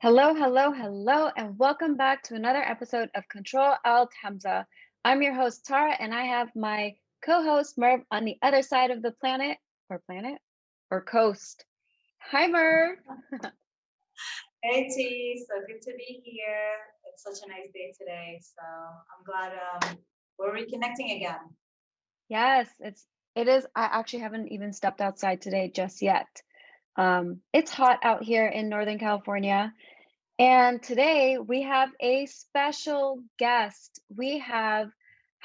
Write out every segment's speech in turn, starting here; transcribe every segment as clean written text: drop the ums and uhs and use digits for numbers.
Hello, hello, hello, and welcome back to another episode of Control Alt Hamza. I'm your host, Tara, and I have my co host, Merv, on the other side of the planet or coast. Hi, Merv. Hey T, so good to be here. It's such a nice day today, so I'm glad we're reconnecting again. Yes, it is. I actually haven't even stepped outside today just yet. It's hot out here in Northern California. And today we have a special guest. We have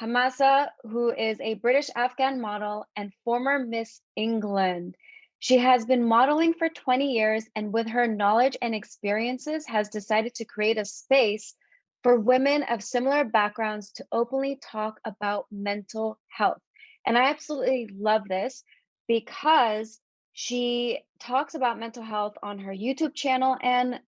Hamasa, who is a British Afghan model and former Miss England. She has been modeling for 20 years and, with her knowledge and experiences, has decided to create a space for women of similar backgrounds to openly talk about mental health. And I absolutely love this because she talks about mental health on her YouTube channel, and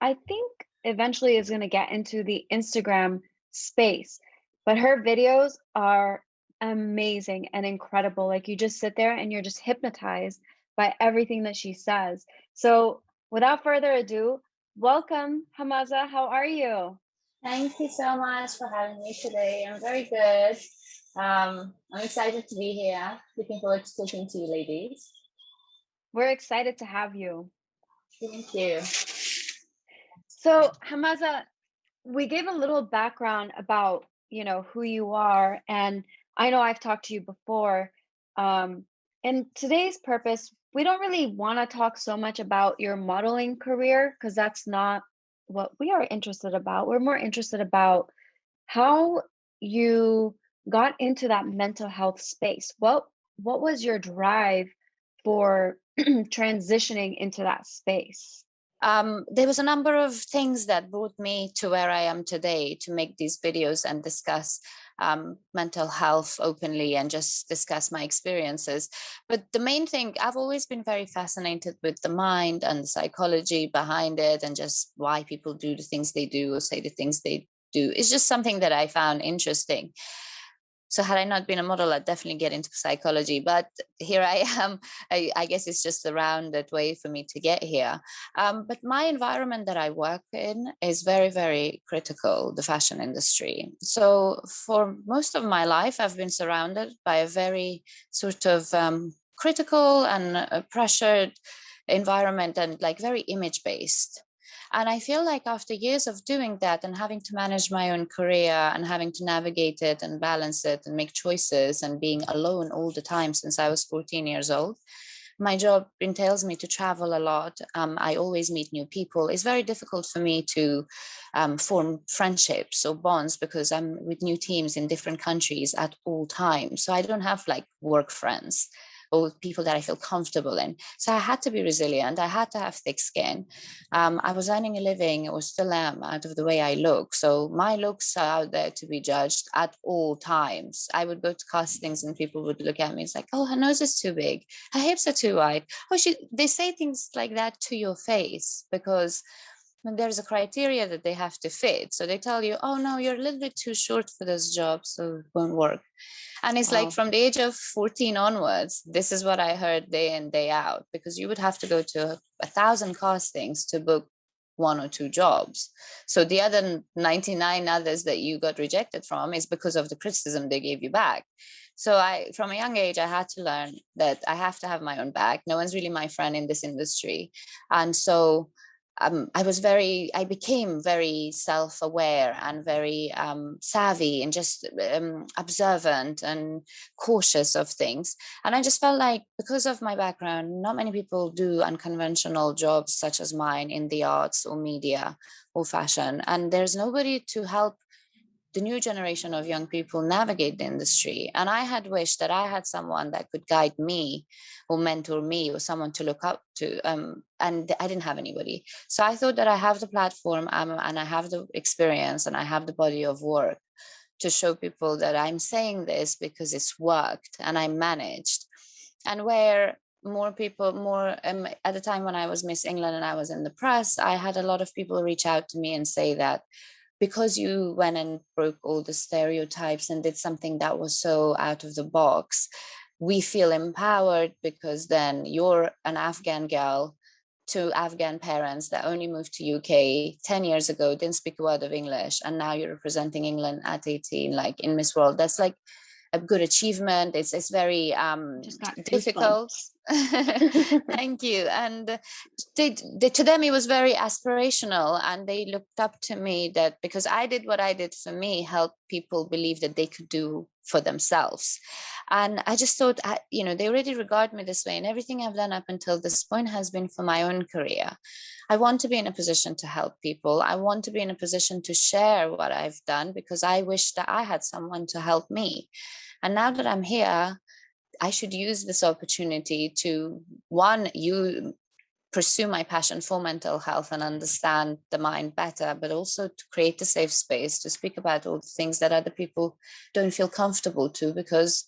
I think eventually is going to get into the Instagram space, but her videos are amazing and incredible. Like, you just sit there and you're just hypnotized by everything that she says. So, without further ado, welcome, Hamaza. How are you? Thank you so much for having me today. I'm very good. I'm excited to be here. Looking forward to talking to you, ladies. We're excited to have you. Thank you. So, Hamaza, we gave a little background about, who you are, and I know I've talked to you before. And today's purpose, we don't really want to talk so much about your modeling career because that's not what we are interested about. We're more interested about how you got into that mental health space. What was your drive for transitioning into that space? There was a number of things that brought me to where I am today to make these videos and discuss mental health openly and just discuss my experiences. But the main thing, I've always been very fascinated with the mind and the psychology behind it and just why people do the things they do or say the things they do. It's just something that I found interesting. So had I not been a model, I'd definitely get into psychology. But here I am. I guess it's just a rounded way for me to get here. But my environment that I work in is very, very critical, the fashion industry. So for most of my life, I've been surrounded by a very sort of critical and pressured environment and like very image based. And I feel like after years of doing that and having to manage my own career and having to navigate it and balance it and make choices and being alone all the time since I was 14 years old, my job entails me to travel a lot. I always meet new people. It's very difficult for me to form friendships or bonds because I'm with new teams in different countries at all times. So I don't have like work friends or people that I feel comfortable in. So I had to be resilient. I had to have thick skin. I was earning a living, or still am, out of the way I look. So my looks are out there to be judged at all times. I would go to castings and people would look at me. It's like, oh, her nose is too big. Her hips are too wide. Oh, they say things like that to your face because when there's a criteria that they have to fit. So they tell you, oh, no, you're a little bit too short for this job, so it won't work. And it's like Wow. from the age of 14 onwards, this is what I heard day in, day out, because you would have to go to 1,000 castings to book one or two jobs. So the other 99 others that you got rejected from is because of the criticism they gave you back. So from a young age, I had to learn that I have to have my own back. No one's really my friend in this industry. And so I became very self-aware and very savvy and just observant and cautious of things. And I just felt like because of my background, not many people do unconventional jobs such as mine in the arts or media or fashion. And there's nobody to help the new generation of young people navigate the industry. And I had wished that I had someone that could guide me or mentor me or someone to look up to. And I didn't have anybody. So I thought that I have the platform and I have the experience and I have the body of work to show people that I'm saying this because it's worked and I managed. And where more people, at the time when I was Miss England and I was in the press, I had a lot of people reach out to me and say that because you went and broke all the stereotypes and did something that was so out of the box, we feel empowered because then you're an Afghan girl to Afghan parents that only moved to UK 10 years ago, didn't speak a word of English, and now you're representing England at 18, like in Miss World. That's like a good achievement. It's very Just got difficult. goosebumps. Thank you. And to them it was very aspirational, and they looked up to me, that because I did what I did for me, help people believe that they could do for themselves. And I just thought, they already regard me this way, and everything I've done up until this point has been for my own career. I want to be in a position to help people. I want to be in a position to share what I've done, because I wish that I had someone to help me. And now that I'm here, I should use this opportunity to, you pursue my passion for mental health and understand the mind better, but also to create a safe space to speak about all the things that other people don't feel comfortable to, because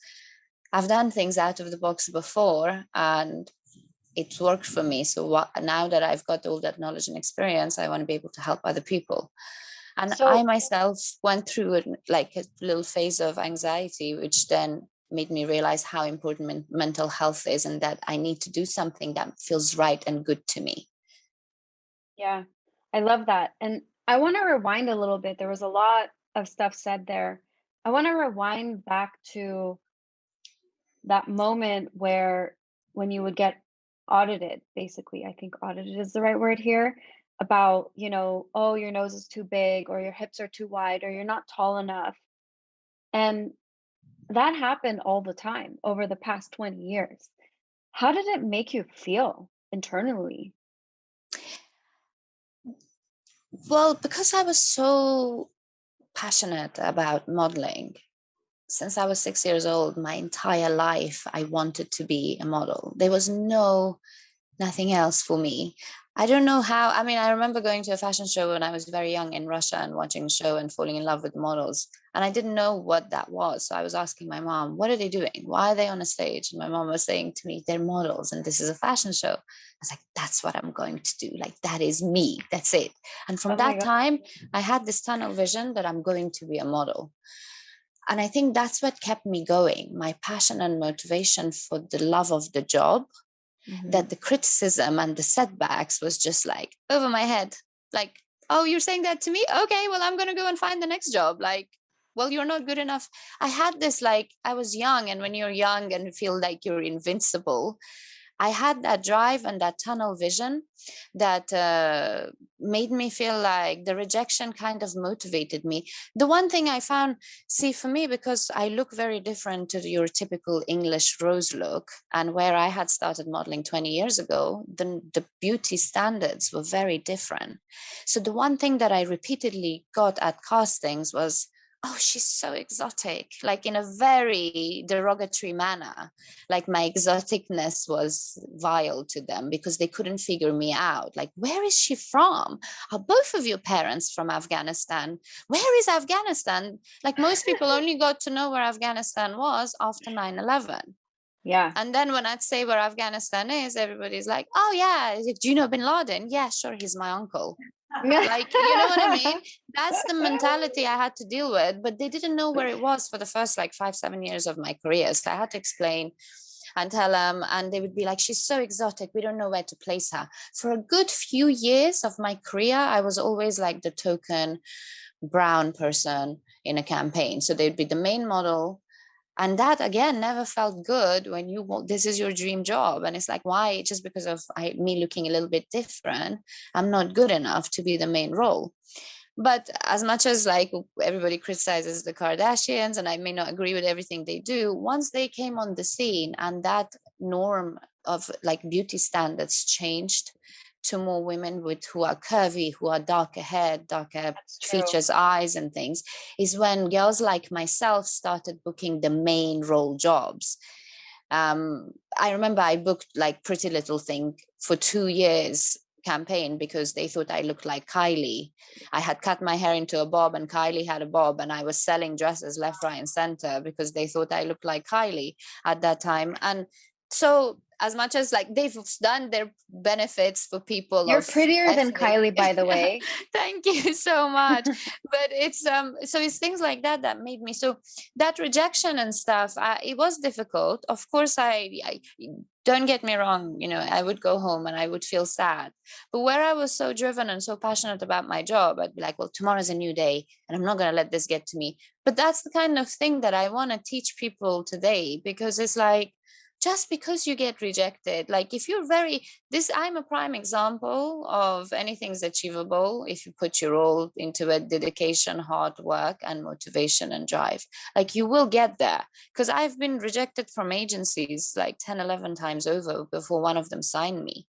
I've done things out of the box before and it worked for me. So now that I've got all that knowledge and experience, I want to be able to help other people. And I So, myself went through like a little phase of anxiety, which then made me realize how important mental health is, and that I need to do something that feels right and good to me. yeah, I love that. And I want to rewind a little bit. There was a lot of stuff said there. I want to rewind back to that moment when you would get audited, basically. I think audited is the right word here, about, oh, your nose is too big, or your hips are too wide, or you're not tall enough. And that happened all the time over the past 20 years. How did it make you feel internally? Well, because I was so passionate about modeling, since I was 6 years old, my entire life, I wanted to be a model. There was nothing else for me. I don't know how. I mean, I remember going to a fashion show when I was very young in Russia and watching a show and falling in love with models. And I didn't know what that was. So I was asking my mom, what are they doing? Why are they on a stage? And my mom was saying to me, they're models and this is a fashion show. I was like, that's what I'm going to do. Like, that is me. That's it. And from Oh my that God. time, I had this tunnel vision that I'm going to be a model. And I think that's what kept me going, my passion and motivation for the love of the job, that the criticism and the setbacks was just like over my head. Like, oh, you're saying that to me? Okay, well, I'm going to go and find the next job. Like, well, you're not good enough. I had this, like, I was young, and when you're young and feel like you're invincible, I had that drive and that tunnel vision that made me feel like the rejection kind of motivated me. The one thing I found, see, for me, because I look very different to your typical English rose look, and where I had started modeling 20 years ago, the beauty standards were very different. So the one thing that I repeatedly got at castings was, oh, she's so exotic, like in a very derogatory manner. Like my exoticness was vile to them because they couldn't figure me out. Like, where is she from? Are both of your parents from Afghanistan? Where is Afghanistan? Like, most people only got to know where Afghanistan was after 9/11. Yeah. And then when I'd say where Afghanistan is, everybody's like, oh yeah, do you know bin Laden? Yeah, sure, he's my uncle. Like, you know what I mean? That's the mentality I had to deal with, but they didn't know where it was for the first like 5-7 years of my career. So I had to explain and tell them, and they would be like, she's so exotic, we don't know where to place her. For a good few years of my career, I was always like the token brown person in a campaign. So they'd be the main model, and that again never felt good when this is your dream job, and it's like, why, just because of me looking a little bit different, I'm not good enough to be the main role. But as much as like everybody criticizes the Kardashians, and I may not agree with everything they do, once they came on the scene and that norm of like beauty standards changed to more women who are curvy, who are darker haired, darker features, eyes and things, is when girls like myself started booking the main role jobs. I remember I booked like Pretty Little Thing for 2 years campaign because they thought I looked like Kylie. I had cut my hair into a bob and Kylie had a bob, and I was selling dresses left, right and center because they thought I looked like Kylie at that time. And so as much as like they've done their benefits for people You're of prettier than ethnic Kylie, by the way. thank you so much. But it's so it's things like that that made me, so that rejection and stuff, it was difficult. Of course, I Don't get me wrong, I would go home and I would feel sad. But where I was so driven and so passionate about my job, I'd be like, well, tomorrow's a new day and I'm not going to let this get to me. But that's the kind of thing that I want to teach people today, because it's like, just because you get rejected, like if you're I'm a prime example of anything's achievable if you put your all into it: dedication, hard work, and motivation and drive. Like you will get there, because I've been rejected from agencies like 10, 11 times over before one of them signed me.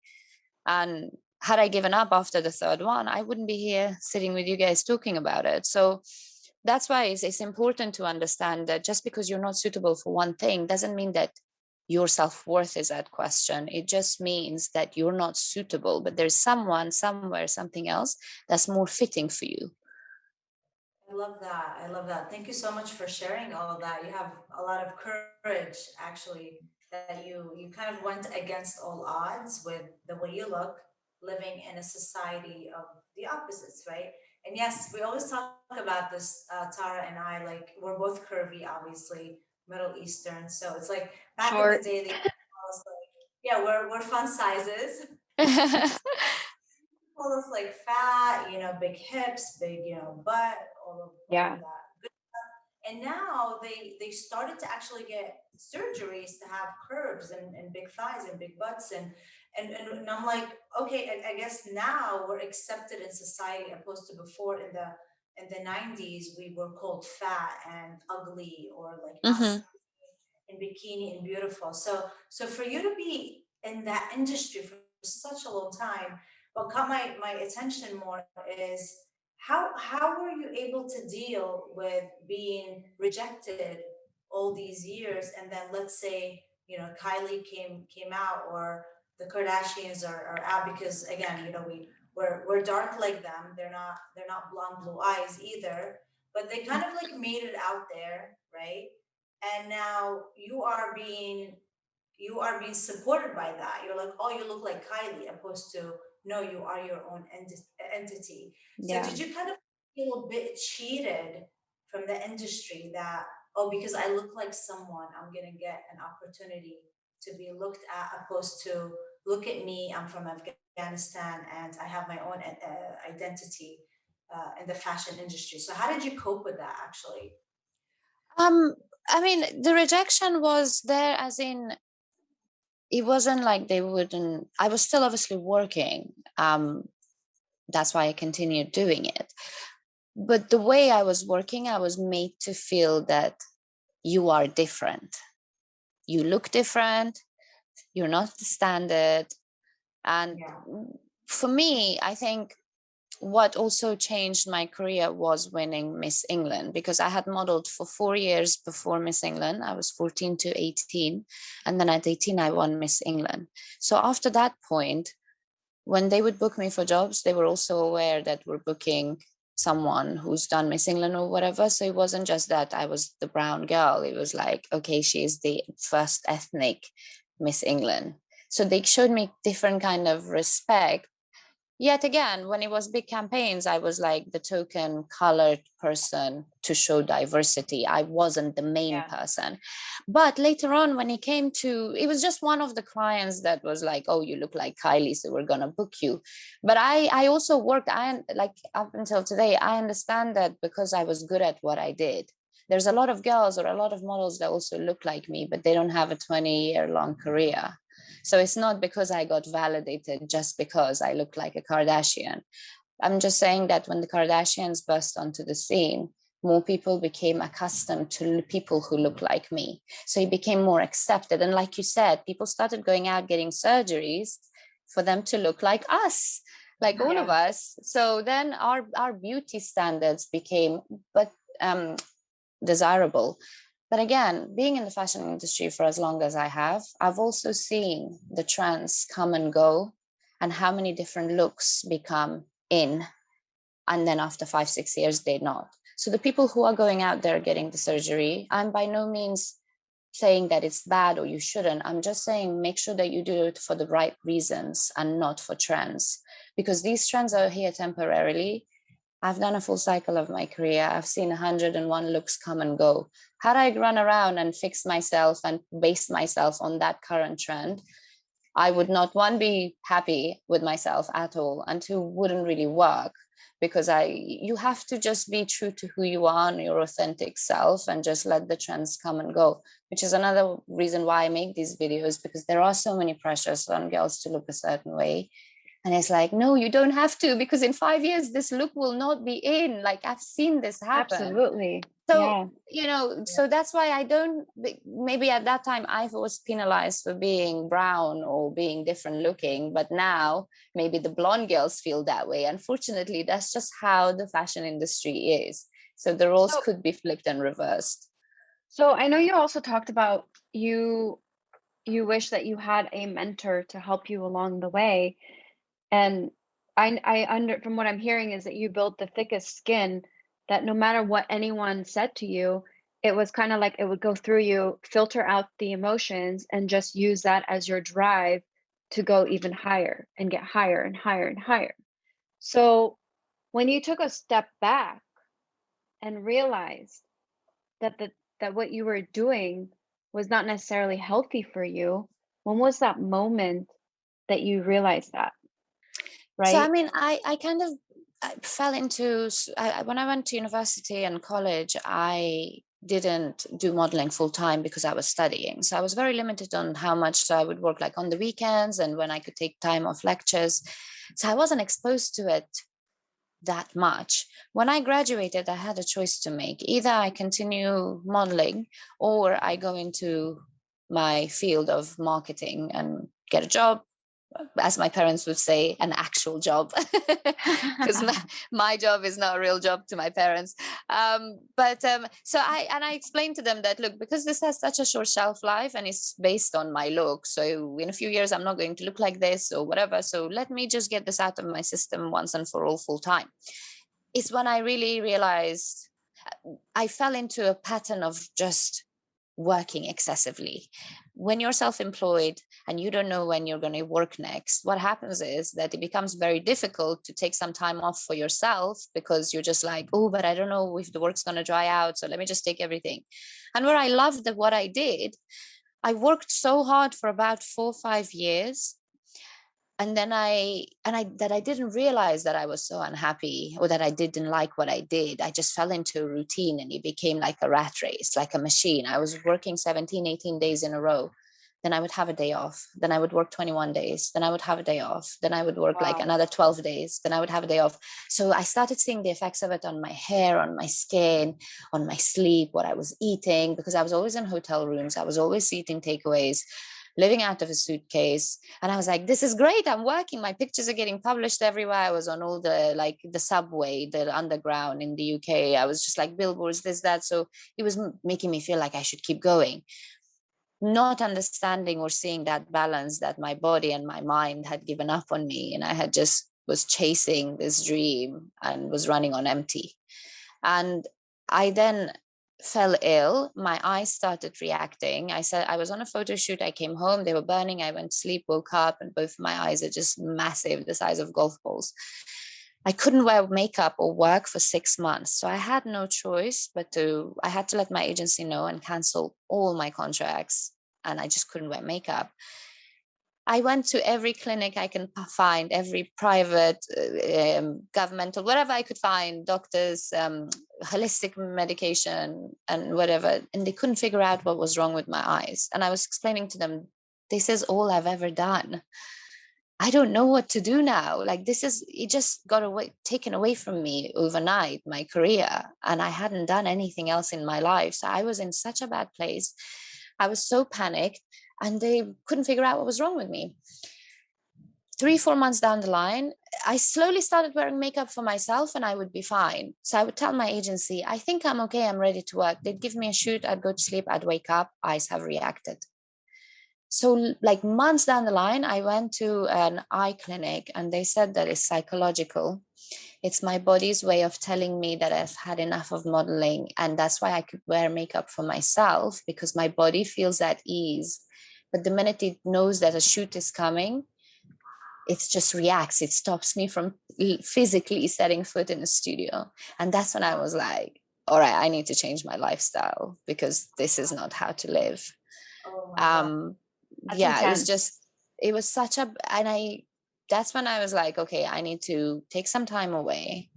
And had I given up after the third one, I wouldn't be here sitting with you guys talking about it. So that's why it's important to understand that just because you're not suitable for one thing doesn't mean that your self-worth is at question. It just means that you're not suitable, but there's someone, somewhere, something else that's more fitting for you. I love that. I love that. Thank you so much for sharing all of that. You have a lot of courage, actually, that you kind of went against all odds with the way you look, living in a society of the opposites, right? And yes, we always talk about this, Tara and I, like we're both curvy, obviously, Middle Eastern. So it's like back in the Short. day, they call us like, yeah, we're fun sizes. Call us like fat, big hips, big, butt, all of Yeah. that. And now they started to actually get surgeries to have curves and big thighs and big butts and I'm like, okay, I guess now we're accepted in society opposed to before in the 90s we were called fat and ugly or like not Hmm. in bikini and beautiful. So for you to be in that industry for such a long time, what caught my attention more is how were you able to deal with being rejected all these years, and then let's say Kylie came out, or the Kardashians are out, because again we're dark like them. They're not blonde blue eyes either, but they kind of like made it out there, right? And now you are being supported by that. You're like, oh, you look like Kylie, opposed to no, you are your own entity. So Yeah. did you kind of feel a bit cheated from the industry that, oh, because I look like someone, I'm gonna get an opportunity to be looked at, opposed to look at me, I'm from Afghanistan and I have my own identity in the fashion industry. So how did you cope with that actually? um I mean, the rejection was there, as in, it wasn't like they wouldn't. I was still obviously working. That's why I continued doing it. But the way I was working, I was made to feel that you are different. You look different. You're not the standard. And Yeah. for me, I think what also changed my career was winning Miss England, because I had modeled for 4 years before Miss England. I was 14 to 18. And then at 18, I won Miss England. So after that point, when they would book me for jobs, they were also aware that we're booking someone who's done Miss England or whatever. So it wasn't just that I was the brown girl. It was like, okay, she's the first ethnic Miss England. So they showed me different kind of respect. Yet again, when it was big campaigns, I was like the token colored person to show diversity. I wasn't the main Yeah. person. But later on, when it came to, it was just one of the clients that was like, oh, you look like Kylie, so we're going to book you. But I also worked, like up until today, I understand that because I was good at what I did. There's a lot of girls or a lot of models that also look like me, but they don't have a 20-year-long career. So it's not because I got validated just because I look like a Kardashian. I'm just saying that when the Kardashians burst onto the scene, more people became accustomed to people who look like me. So it became more accepted. And like you said, people started going out getting surgeries for them to look like us, like all of Yeah. us. So then our beauty standards became but desirable. But again, being in the fashion industry for as long as I have, I've also seen the trends come and go and how many different looks become in. And then after 5, 6 years, they're not. So the people who are going out there getting the surgery, I'm by no means saying that it's bad or you shouldn't. I'm just saying make sure that you do it for the right reasons and not for trends, because these trends are here temporarily. I've done a full cycle of my career. I've seen 101 looks come and go. Had I run around and fixed myself and based myself on that current trend, I would not, one, be happy with myself at all, and two, wouldn't really work, because you have to just be true to who you are and your authentic self, and just let the trends come and go, which is another reason why I make these videos, because there are so many pressures on girls to look a certain way. And it's like, no, you don't have to, because in 5 years, this look will not be in. Like, I've seen this happen. Absolutely. So, Yeah. so that's why I don't, maybe at that time I was penalized for being brown or being different looking, but now maybe the blonde girls feel that way. Unfortunately, that's just how the fashion industry is. So the roles could be flipped and reversed. So I know you also talked about you wish that you had a mentor to help you along the way. And from what I'm hearing is that you built the thickest skin, that no matter what anyone said to you, it was kind of like it would go through you, filter out the emotions, and just use that as your drive to go even higher and get higher and higher and higher. So when you took a step back and realized that that what you were doing was not necessarily healthy for you, when was that moment that you realized that? Right? So, I mean, I kind of fell into, when I went to university and college, I didn't do modeling full time because I was studying. So I was very limited on how much. So I would work like on the weekends and when I could take time off lectures. So I wasn't exposed to it that much. When I graduated, I had a choice to make. Either I continue modeling or I go into my field of marketing and get a job, as my parents would say, an actual job, because my job is not a real job to my parents. So I explained to them that, look, because this has such a short shelf life and it's based on my look, so in a few years I'm not going to look like this or whatever, so let me just get this out of my system once and for all, full time. It's when I really realized I fell into a pattern of just working excessively. When you're self-employed and you don't know when you're going to work next, what happens is that it becomes very difficult to take some time off for yourself, because you're just like, oh, but I don't know if the work's going to dry out, so let me just take everything. And where I loved what I did, I worked so hard for about 4 or 5 years, and then I didn't realize that I was so unhappy or that I didn't like what I did. I just fell into a routine and it became like a rat race, like a machine. I was working 17, 18 days in a row. Then I would have a day off. Then I would work 21 days. Then I would have a day off. Then I would work like another 12 days. Then I would have a day off. So I started seeing the effects of it on my hair, on my skin, on my sleep, what I was eating, because I was always in hotel rooms. I was always eating takeaways, living out of a suitcase. And I was like, this is great. I'm working. My pictures are getting published everywhere. I was on all the subway, the underground in the UK. I was just like billboards, this, that. So it was making me feel like I should keep going, not understanding or seeing that balance that my body and my mind had given up on me. And I had just was chasing this dream and was running on empty. And I then fell ill. My eyes started reacting. I said I was on a photo shoot. I came home, they were burning. I went to sleep, woke up, and both my eyes are just massive, the size of golf balls. I couldn't wear makeup or work for 6 months. So I had no choice I had to let my agency know and cancel all my contracts. And I just couldn't wear makeup. I went to every clinic I can find, every private, governmental, whatever I could find, doctors, holistic medication and whatever. And they couldn't figure out what was wrong with my eyes. And I was explaining to them, this is all I've ever done. I don't know what to do now. Like it just got taken away from me overnight, my career. And I hadn't done anything else in my life. So I was in such a bad place. I was so panicked. And they couldn't figure out what was wrong with me. 3, 4 months down the line, I slowly started wearing makeup for myself and I would be fine. So I would tell my agency, I think I'm okay, I'm ready to work. They'd give me a shoot, I'd go to sleep, I'd wake up, eyes have reacted. So like months down the line, I went to an eye clinic and they said that it's psychological. It's my body's way of telling me that I've had enough of modeling. And that's why I could wear makeup for myself, because my body feels at ease. But the minute it knows that a shoot is coming, it just reacts. It stops me from physically setting foot in a studio. And that's when I was like, all right, I need to change my lifestyle, because this is not how to live. That's Yeah, intense. it was such a, and that's when I was like, okay, I need to take some time away.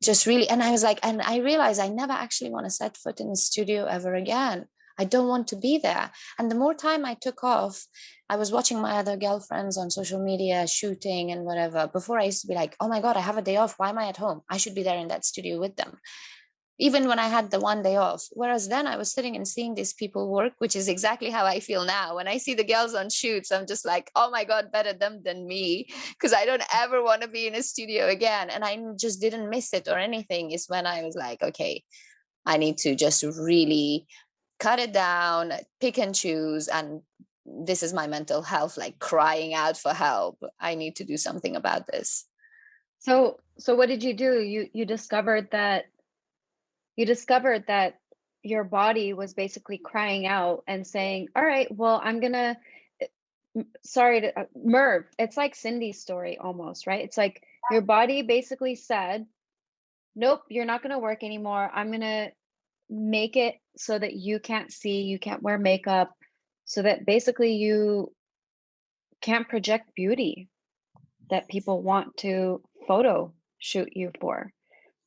Just really, and I was like, and I realized I never actually want to set foot in the studio ever again. I don't want to be there. And the more time I took off, I was watching my other girlfriends on social media shooting and whatever. Before, I used to be like, oh my God, I have a day off. Why am I at home? I should be there in that studio with them, even when I had the one day off. Whereas then I was sitting and seeing these people work, which is exactly how I feel now. When I see the girls on shoots, I'm just like, oh my God, better them than me, because I don't ever want to be in a studio again. And I just didn't miss it or anything. Is when I was like, okay, I need to just really cut it down, pick and choose. And this is my mental health, like crying out for help. I need to do something about this. So what did you do? You discovered that your body was basically crying out and saying, all right, well, I'm gonna, sorry to Merv, it's like Cindy's story almost, right? It's like your body basically said, nope, you're not gonna work anymore. I'm gonna make it so that you can't see, you can't wear makeup, so that basically you can't project beauty that people want to photo shoot you for,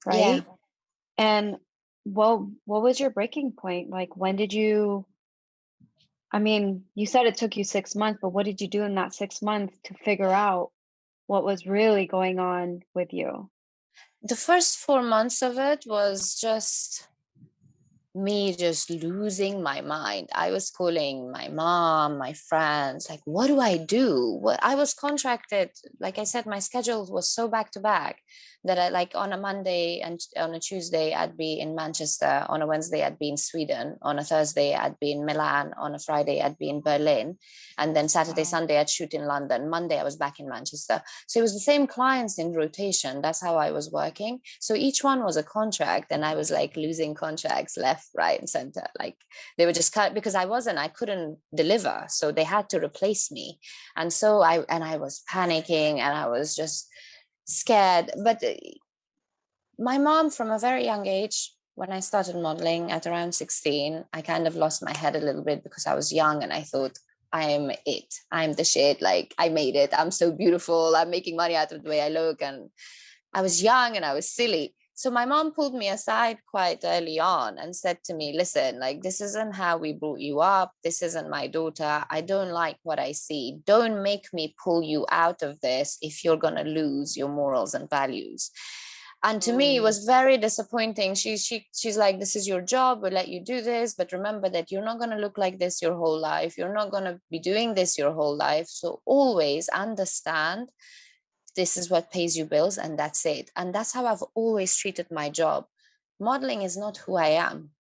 Yeah. right? And well, what was your breaking point? Like, when did you, I mean, you said it took you 6 months, but what did you do in that 6 months to figure out what was really going on with you? The first 4 months of it was just me just losing my mind. I was calling my mom, my friends, like, what do I do? What, I was contracted, like I said, my schedule was so back to back that I, like, on a Monday and on a Tuesday I'd be in Manchester, on a Wednesday I'd be in Sweden, on a Thursday I'd be in Milan, on a Friday I'd be in Berlin, and then Saturday, Wow. Sunday I'd shoot in London, Monday I was back in Manchester. So it was the same clients in rotation. That's how I was working. So each one was a contract, and I was like losing contracts left, right, and center. Like, they were just cut because I couldn't deliver. So they had to replace me. And so I was panicking, and I was just scared. But my mom, from a very young age, when I started modeling at around 16, I kind of lost my head a little bit because I was young and I thought, I'm it. I'm the shit. Like, I made it. I'm so beautiful. I'm making money out of the way I look. And I was young and I was silly. So my mom pulled me aside quite early on and said to me, listen, like, this isn't how we brought you up. This isn't my daughter. I don't like what I see. Don't make me pull you out of this if you're going to lose your morals and values. And to me, it was very disappointing. She's like, this is your job. We'll let you do this. But remember that you're not going to look like this your whole life. You're not going to be doing this your whole life. So always understand this is what pays you bills, and that's it. And that's how I've always treated my job. Modeling is not who I am.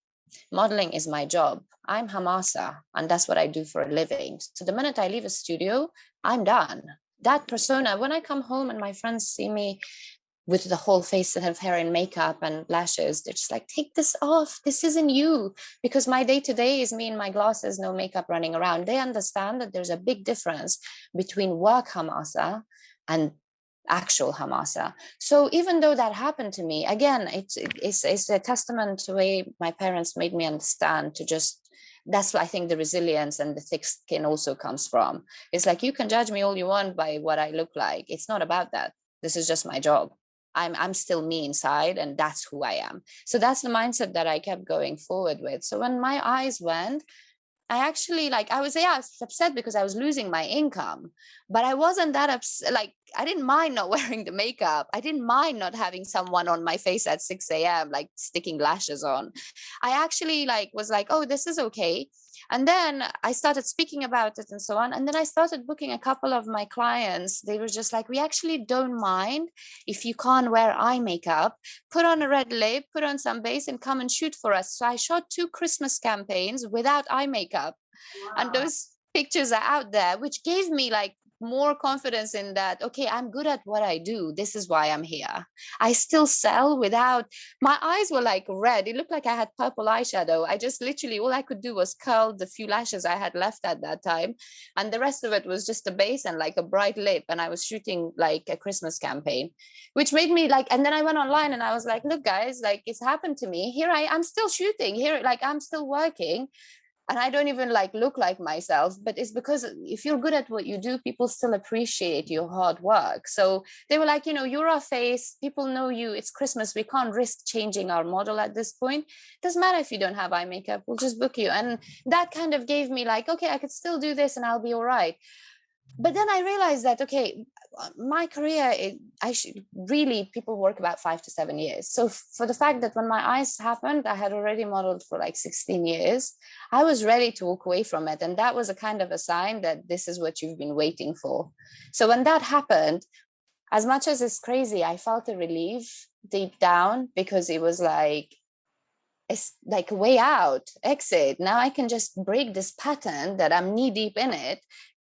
Modeling is my job. I'm Hamasa, and that's what I do for a living. So the minute I leave a studio, I'm done. That persona, when I come home and my friends see me with the whole face of hair and makeup and lashes, they're just like, take this off. This isn't you. Because my day to day is me in my glasses, no makeup, running around. They understand that there's a big difference between work Hamasa and actual Hamasa. So even though that happened to me, again, it's a testament to the way my parents made me understand to just, that's what I think the resilience and the thick skin also comes from. It's like, you can judge me all you want by what I look like. It's not about that. This is just my job. I'm still me inside, and that's who I am. So that's the mindset that I kept going forward with. So when my eyes went, I actually, like, I was upset because I was losing my income, but I wasn't that upset. Like, I didn't mind not wearing the makeup. I didn't mind not having someone on my face at 6 a.m., like sticking lashes on. I actually was like, oh, this is okay. And then I started speaking about it and so on. And then I started booking a couple of my clients. They were just like, we actually don't mind if you can't wear eye makeup, put on a red lip, put on some base, and come and shoot for us. So I shot 2 Christmas campaigns without eye makeup. Wow. And those pictures are out there, which gave me like more confidence in that, okay, I'm good at what I do. This is why I'm here. I still sell without, my eyes were like red. It looked like I had purple eyeshadow. I just literally, all I could do was curl the few lashes I had left at that time. And the rest of it was just a base and like a bright lip. And I was shooting like a Christmas campaign, which made me like, and then I went online and I was like, look, guys, like, it's happened to me. Here I'm still shooting here. Like, I'm still working. and I don't even like look like myself, but it's because if you're good at what you do, people still appreciate your hard work. So they were like, you know, you're our face, people know you, it's Christmas, we can't risk changing our model at this point. Doesn't matter if you don't have eye makeup, we'll just book you. And that kind of gave me like, okay, I could still do this and I'll be all right. But then I realized that, okay, my career, I should really, people work about 5 to 7 years. So for the fact that when my eyes happened, I had already modeled for like 16 years, I was ready to walk away from it. And that was a kind of a sign that this is what you've been waiting for. So when that happened, as much as it's crazy, I felt a relief deep down, because it was like, it's like a way out, exit. Now I can just break this pattern that I'm knee deep in it,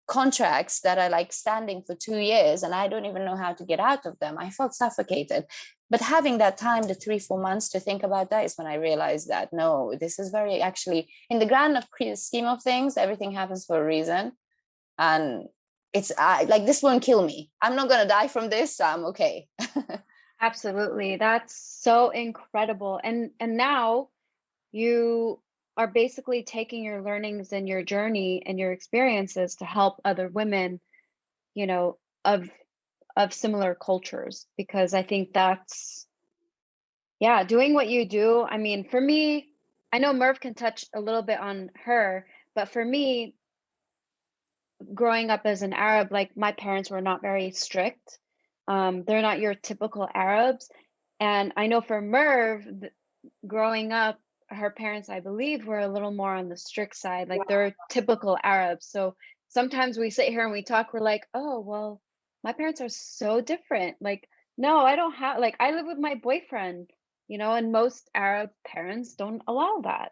contracts that are like standing for 2 years and I don't even know how to get out of them. I felt suffocated. But having that time, the 3-4 months to think about that, is when I realized that no, this is very, actually, in the grand scheme of things, everything happens for a reason. And it's like, this won't kill me. I'm not going to die from this. So I'm okay. Absolutely. That's so incredible. And now you are basically taking your learnings and your journey and your experiences to help other women, you know, of similar cultures, because I think that's, yeah, doing what you do. I mean, for me, I know Merv can touch a little bit on her, but for me, growing up as an Arab, like my parents were not very strict. They're not your typical Arabs. And I know for Merv, growing up, her parents, I believe, were a little more on the strict side, like they're typical Arabs. So sometimes we sit here and we talk, we're like, oh, well, my parents are so different. Like, no, I don't have, like, I live with my boyfriend, and most Arab parents don't allow that.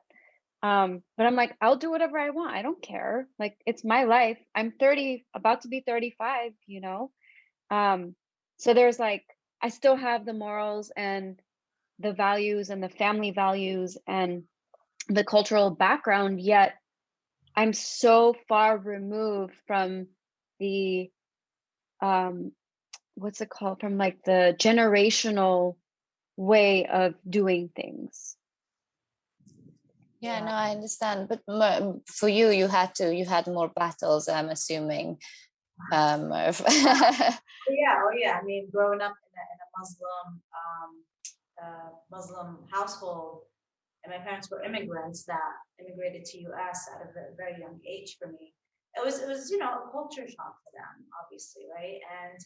But I'm like, I'll do whatever I want. I don't care. Like, it's my life. I'm 30, about to be 35. Um, so there's like, I still have the morals and the values and the family values and the cultural background, yet I'm so far removed from the what's it called, from like the generational way of doing things. Yeah, no, I understand. But for you, you had more battles, I'm assuming. Yeah. I mean, growing up in a Muslim household, and my parents were immigrants that immigrated to US at a very young age. For me, it was a culture shock for them, obviously, right? And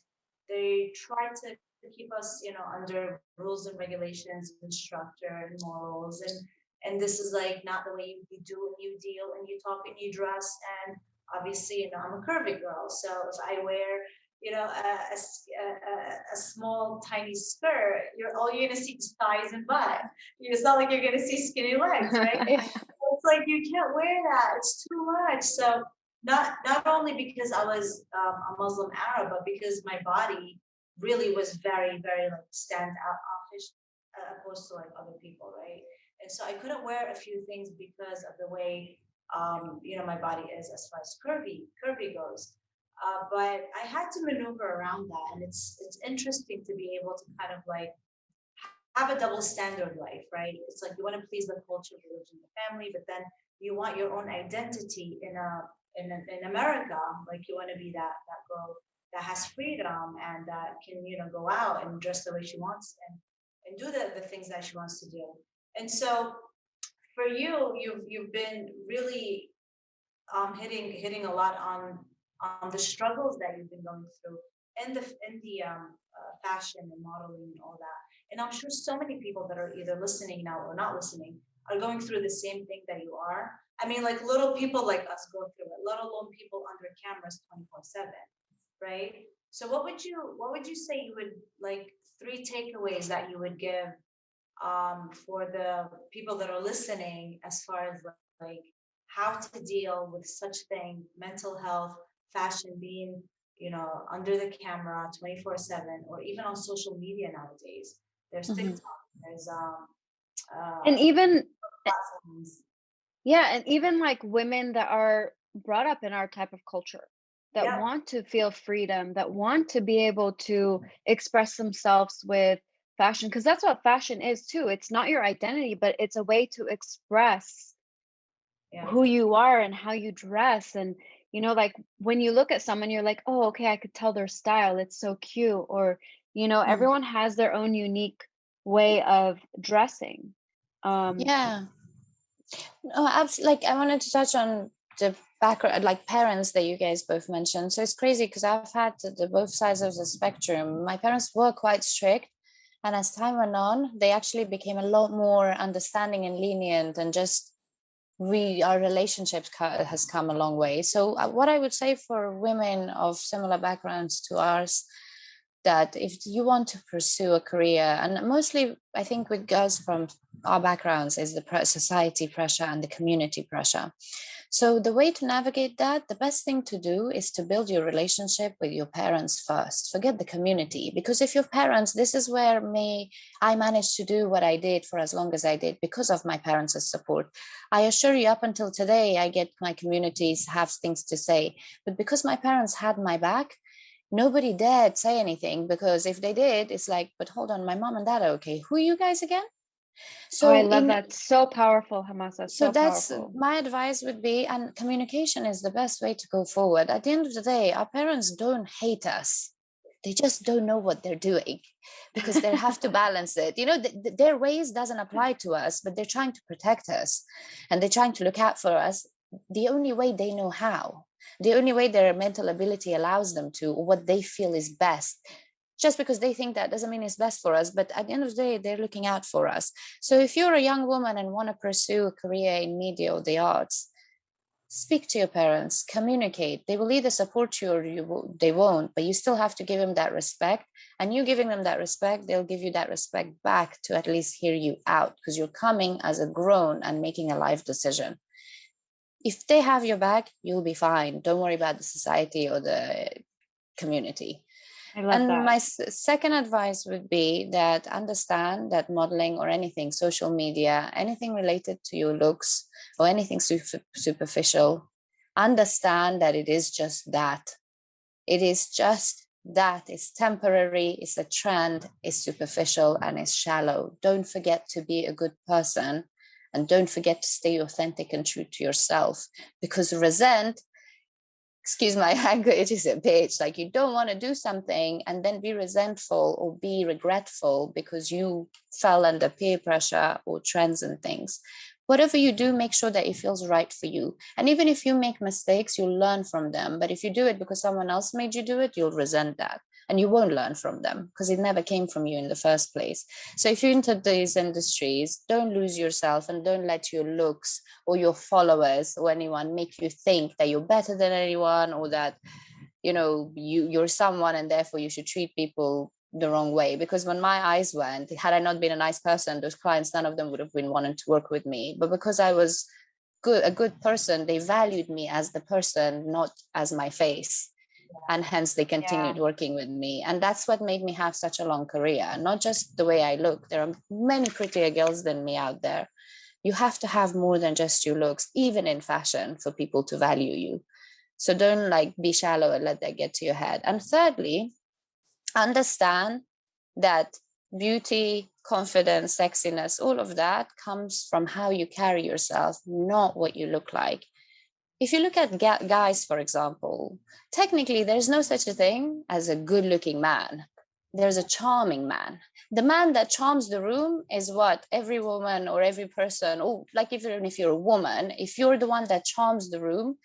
they tried to keep us under rules and regulations and structure and morals, and this is like not the way you do and you deal and you talk and you dress. And obviously, I'm a curvy girl, so if I wear a small tiny skirt, you're gonna see is thighs and butt. It's not like you're gonna see skinny legs, right? It's like you can't wear that, it's too much. So not only because I was a Muslim Arab, but because my body really was very, very like stand out offish, opposed to like other people, right? And so I couldn't wear a few things because of the way my body is as far as curvy goes. But I had to maneuver around that, and it's interesting to be able to kind of like have a double standard life, right? It's like you want to please the culture, religion, the family, but then you want your own identity in America. Like you want to be that girl that has freedom and that can go out and dress the way she wants and do the things that she wants to do. And so for you, you've been really hitting a lot on the struggles that you've been going through in the fashion and modeling and all that. And I'm sure so many people that are either listening now or not listening are going through the same thing that you are. I mean, like little people like us go through it, let alone people under cameras 24/7, right? So what would you say you would like 3 takeaways that you would give for the people that are listening as far as like how to deal with such thing, mental health, fashion, being under the camera 24/7, or even on social media nowadays. There's TikTok, there's And even platforms. yeah, and even like women that are brought up in our type of culture, that Yeah, want to feel freedom, that want to be able to express themselves with fashion, because that's what fashion is too. It's not your identity, but it's a way to express who you are and how you dress. And like when you look at someone, you're like, oh, okay, I could tell their style, it's so cute. Or Mm. everyone has their own unique way of dressing. Yeah. No, like I wanted to touch on the background, like parents that you guys both mentioned. So it's crazy because I've had the both sides of the spectrum. My parents were quite strict, and as time went on, they actually became a lot more understanding and lenient, and just our relationships has come a long way. So what I would say for women of similar backgrounds to ours, that if you want to pursue a career, and mostly I think with girls from our backgrounds is the society pressure and the community pressure. So the way to navigate that, the best thing to do is to build your relationship with your parents first. Forget the community, because if your parents, this is where I managed to do what I did for as long as I did because of my parents' support. I assure you, up until today, I get my communities have things to say, but because my parents had my back, nobody dared say anything, because if they did, it's like, but hold on, my mom and dad are okay. Who are you guys again? Oh, I So love that. So powerful, Hamasa. so So that's powerful. my advice would be, and communication is the best way to go forward. At the end of the day, our parents don't hate us. They just don't know what they're doing, because they have to balance it. Their ways doesn't apply to us, but they're trying to protect us and they're trying to look out for us the only way they know how, the only way their mental ability allows them to, or what they feel is best. Just because they think that doesn't mean it's best for us, but at the end of the day, they're looking out for us. So if you're a young woman and want to pursue a career in media or the arts, speak to your parents, communicate. They will either support you or they won't, but you still have to give them that respect. And you giving them that respect, they'll give you that respect back to at least hear you out, because you're coming as a grown and making a life decision. If they have your back, you'll be fine. Don't worry about the society or the community. I love And that. my second advice would be that understand that modeling or anything, social media, anything related to your looks or anything superficial, understand that it is just that. It is just that. It's temporary, it's a trend, it's superficial, and it's shallow. Don't forget to be a good person, and don't forget to stay authentic and true to yourself, because excuse my language, is a bitch. Like, you don't want to do something and then be resentful or be regretful because you fell under peer pressure or trends and things. Whatever you do, make sure that it feels right for you. And even if you make mistakes, you'll learn from them. But if you do it because someone else made you do it, you'll resent that. And you won't learn from them because it never came from you in the first place. So if you're into these industries, don't lose yourself and don't let your looks or your followers or anyone make you think that you're better than anyone, or that you're someone and therefore you should treat people the wrong way. Because when my eyes went, had I not been a nice person, those clients, none of them would have been wanting to work with me. But because I was a good person, they valued me as the person, not as my face, and hence they continued working with me. And that's what made me have such a long career, not just the way I look. There are many prettier girls than me out there. You have to have more than just your looks, even in fashion, for people to value you. So don't be shallow and let that get to your head. And thirdly, understand that beauty, confidence, sexiness, all of that comes from how you carry yourself, not what you look like. If you look at guys, for example, technically there's no such a thing as a good looking man. There's a charming man. The man that charms the room is what every woman or every person, even if you're a woman, if you're the one that charms the room,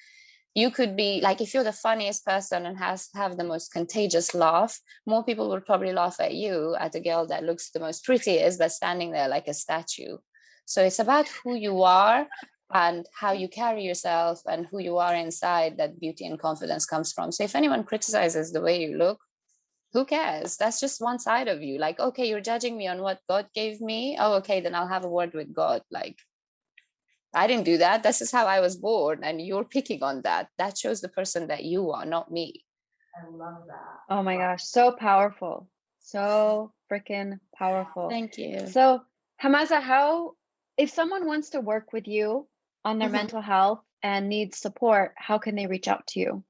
you could be if you're the funniest person and have the most contagious laugh, more people will probably laugh at you, at a girl that looks the most prettiest but standing there like a statue. So it's about who you are and how you carry yourself and who you are inside, that beauty and confidence comes from. So if anyone criticizes the way you look, who cares? That's just one side of you. Okay, you're judging me on what God gave me. Oh, okay, then I'll have a word with God. I didn't do that. This is how I was born, and you're picking on that. That shows the person that you are, not me. I love that. Oh my gosh, so powerful. So freaking powerful. Thank you. So, Hamasa, if someone wants to work with you on their mental health and needs support, how can they reach out to you?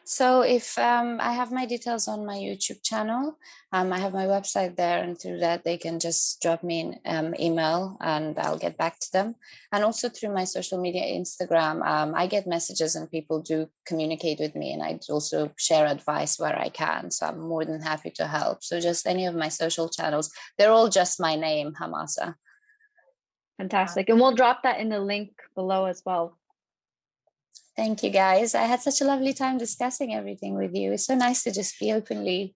So if I have my details on my YouTube channel, I have my website there, and through that they can just drop me an email and I'll get back to them. And also through my social media, Instagram, I get messages and people do communicate with me, and I also share advice where I can. So I'm more than happy to help. So just any of my social channels, they're all just my name, Hamasa. Fantastic. And we'll drop that in the link below as well. Thank you, guys. I had such a lovely time discussing everything with you. It's so nice to just be openly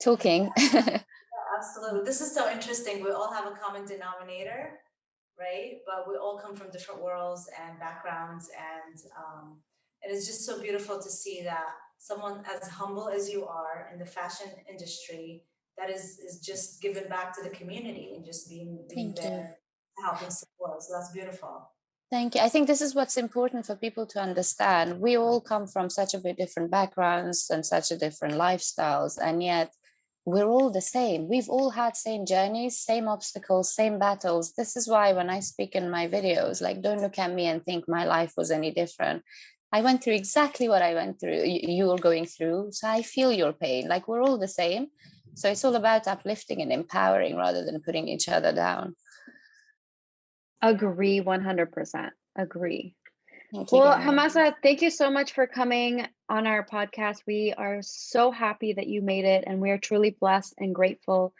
talking. Absolutely. This is so interesting. We all have a common denominator, right? But we all come from different worlds and backgrounds, and it's just so beautiful to see that someone as humble as you are in the fashion industry that is just giving back to the community and just being Thank you. there to help and support. So that's beautiful. Thank you. I think this is what's important for people to understand. We all come from such a bit different backgrounds and such a different lifestyles, and yet we're all the same. We've all had same journeys, same obstacles, same battles. This is why when I speak in my videos, like, don't look at me and think my life was any different. I went through exactly what I went through, you're going through. So I feel your pain. Like, we're all the same. So it's all about uplifting and empowering rather than putting each other down. Agree 100%. Agree. Thank you, Well, guys. Hamasa, thank you so much for coming on our podcast. We are so happy that you made it, and we are truly blessed and grateful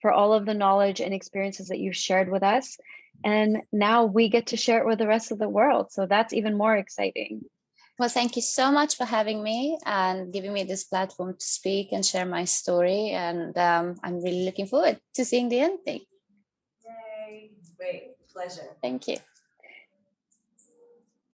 for all of the knowledge and experiences that you've shared with us. And now we get to share it with the rest of the world. So that's even more exciting. Well, thank you so much for having me and giving me this platform to speak and share my story. And I'm really looking forward to seeing the ending. Yay. Great. Pleasure. Thank you.